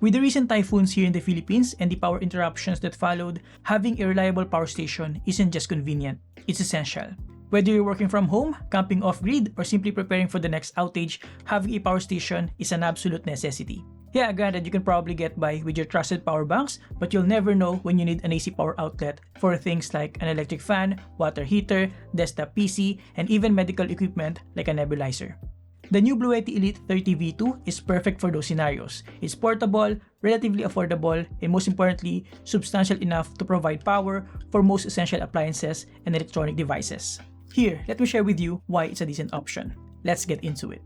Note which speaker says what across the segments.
Speaker 1: With the recent typhoons here in the Philippines and the power interruptions that followed, having a reliable power station isn't just convenient, it's essential. Whether you're working from home, camping off-grid, or simply preparing for the next outage, having a power station is an absolute necessity. Yeah, granted, you can probably get by with your trusted power banks, but you'll never know when you need an AC power outlet for things like an electric fan, water heater, desktop PC, and even medical equipment like a nebulizer. The new Bluetti Elite 30V2 is perfect for those scenarios. It's portable, relatively affordable, and most importantly, substantial enough to provide power for most essential appliances and electronic devices. Here, let me share with you why it's a decent option. Let's get into it.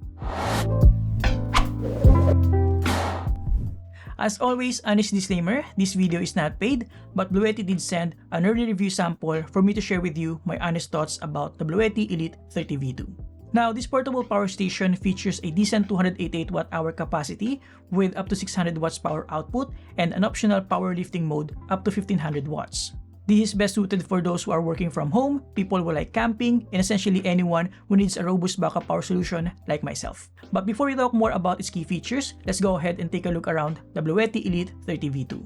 Speaker 1: As always, honest disclaimer, this video is not paid, but Bluetti did send an early review sample for me to share with you my honest thoughts about the Bluetti Elite 30V2. Now, this portable power station features a decent 288 Wh capacity with up to 600 watts power output and an optional power lifting mode up to 1500 watts. This is best suited for those who are working from home, people who like camping, and essentially anyone who needs a robust backup power solution like myself. But before we talk more about its key features, let's go ahead and take a look around the Bluetti Elite 30V2.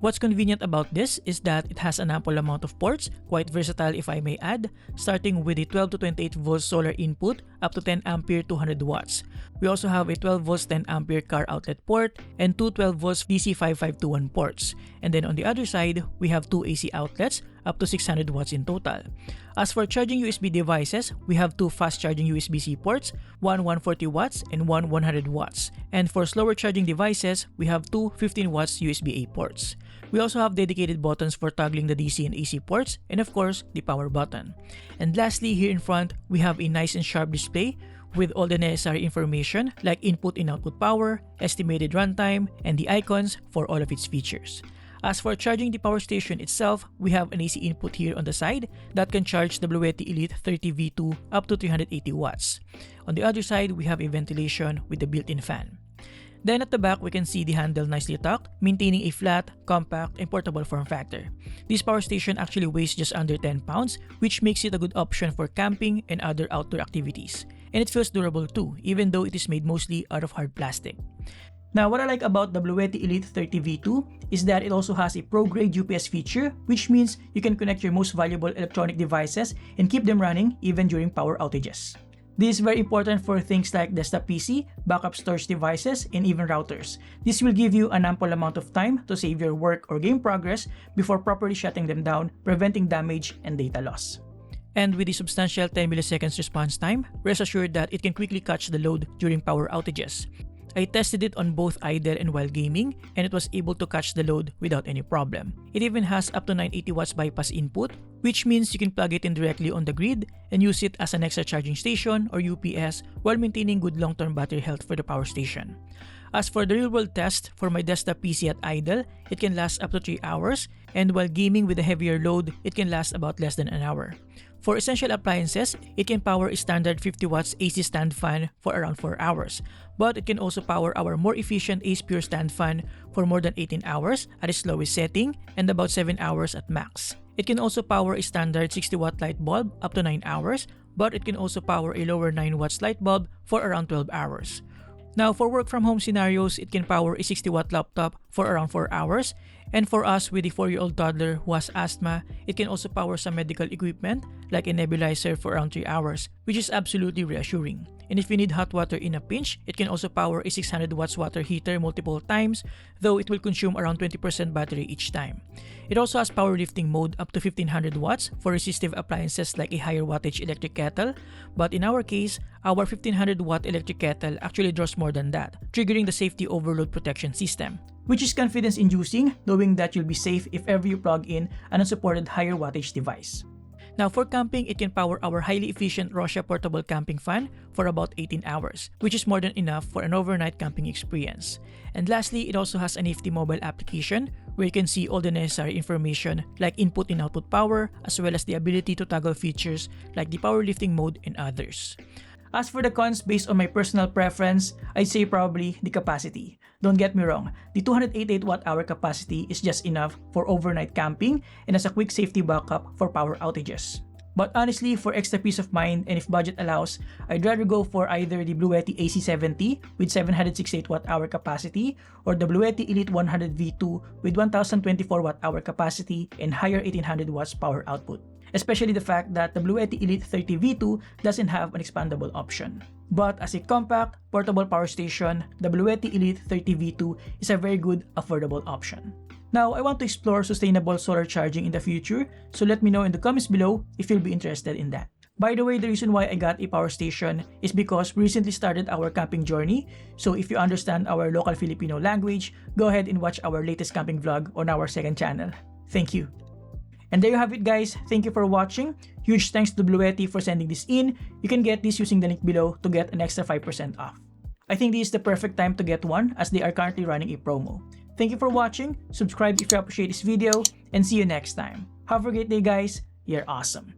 Speaker 1: What's convenient about this is that it has an ample amount of ports, quite versatile if I may add, starting with a 12 to 28 volts solar input up to 10 ampere 200 watts. We also have a 12 volts 10 ampere car outlet port and two 12 volts DC 5521 ports. And then on the other side, we have two AC outlets up to 600 watts in total. As for charging USB devices, we have two fast charging USB-C ports, one 140 watts and one 100 watts. And for slower charging devices, we have two 15 watts USB-A ports. We also have dedicated buttons for toggling the DC and AC ports, and of course, the power button. And lastly, here in front, we have a nice and sharp display with all the necessary information like input and output power, estimated runtime, and the icons for all of its features. As for charging the power station itself, we have an AC input here on the side that can charge the Bluetti Elite 30V2 up to 380 watts. On the other side, we have a ventilation with a built-in fan. Then at the back, we can see the handle nicely tucked, maintaining a flat, compact, and portable form factor. This power station actually weighs just under 10 pounds, which makes it a good option for camping and other outdoor activities. And it feels durable too, even though it is made mostly out of hard plastic. Now, what I like about the Bluetti Elite 30V2 is that it also has a pro-grade UPS feature, which means you can connect your most valuable electronic devices and keep them running even during power outages. This is very important for things like desktop PC, backup storage devices, and even routers. This will give you an ample amount of time to save your work or game progress before properly shutting them down, preventing damage and data loss. And with the substantial 10 milliseconds response time, rest assured that it can quickly catch the load during power outages. I tested it on both idle and while gaming, and it was able to catch the load without any problem. It even has up to 980 watts bypass input, which means you can plug it in directly on the grid and use it as an extra charging station or UPS while maintaining good long-term battery health for the power station. As for the real-world test for my desktop PC at idle, it can last up to 3 hours, and while gaming with a heavier load, it can last about less than an hour. For essential appliances, it can power a standard 50 watts AC stand fan for around 4 hours, but it can also power our more efficient Ace Pure stand fan for more than 18 hours at its lowest setting and about 7 hours at max. It can also power a standard 60 watt light bulb up to 9 hours, but it can also power a lower 9 watts light bulb for around 12 hours. Now, for work from home scenarios, it can power a 60 watt laptop for around 4 hours. And for us with a 4-year-old toddler who has asthma, it can also power some medical equipment like a nebulizer for around 3 hours, which is absolutely reassuring. And if you need hot water in a pinch, it can also power a 600 watts water heater multiple times, though it will consume around 20% battery each time. It also has power lifting mode up to 1500 watts for resistive appliances like a higher wattage electric kettle, but in our case, our 1500 watt electric kettle actually draws more than that, triggering the safety overload protection system, which is confidence-inducing, knowing that you'll be safe if ever you plug in an unsupported higher wattage device. Now for camping, it can power our highly efficient Russia portable camping fan for about 18 hours, which is more than enough for an overnight camping experience. And lastly, it also has a nifty mobile application where you can see all the necessary information like input and output power, as well as the ability to toggle features like the power lifting mode and others. As for the cons, based on my personal preference, I'd say probably the capacity. Don't get me wrong, the 288 Wh capacity is just enough for overnight camping and as a quick safety backup for power outages. But honestly, for extra peace of mind and if budget allows, I'd rather go for either the Bluetti AC70 with 768 Wh capacity or the Bluetti Elite 100 V2 with 1024 Wh capacity and higher 1800 watts power output. Especially the fact that the Bluetti Elite 30 V2 doesn't have an expandable option. But as a compact, portable power station, the Bluetti Elite 30 V2 is a very good, affordable option. Now, I want to explore sustainable solar charging in the future, so let me know in the comments below if you'll be interested in that. By the way, the reason why I got a power station is because we recently started our camping journey, so if you understand our local Filipino language, go ahead and watch our latest camping vlog on our second channel. Thank you. And there you have it guys, thank you for watching. Huge thanks to Bluetti for sending this in. You can get this using the link below to get an extra 5% off. I think this is the perfect time to get one as they are currently running a promo. Thank you for watching, subscribe if you appreciate this video, and see you next time. Have a great day guys, you're awesome.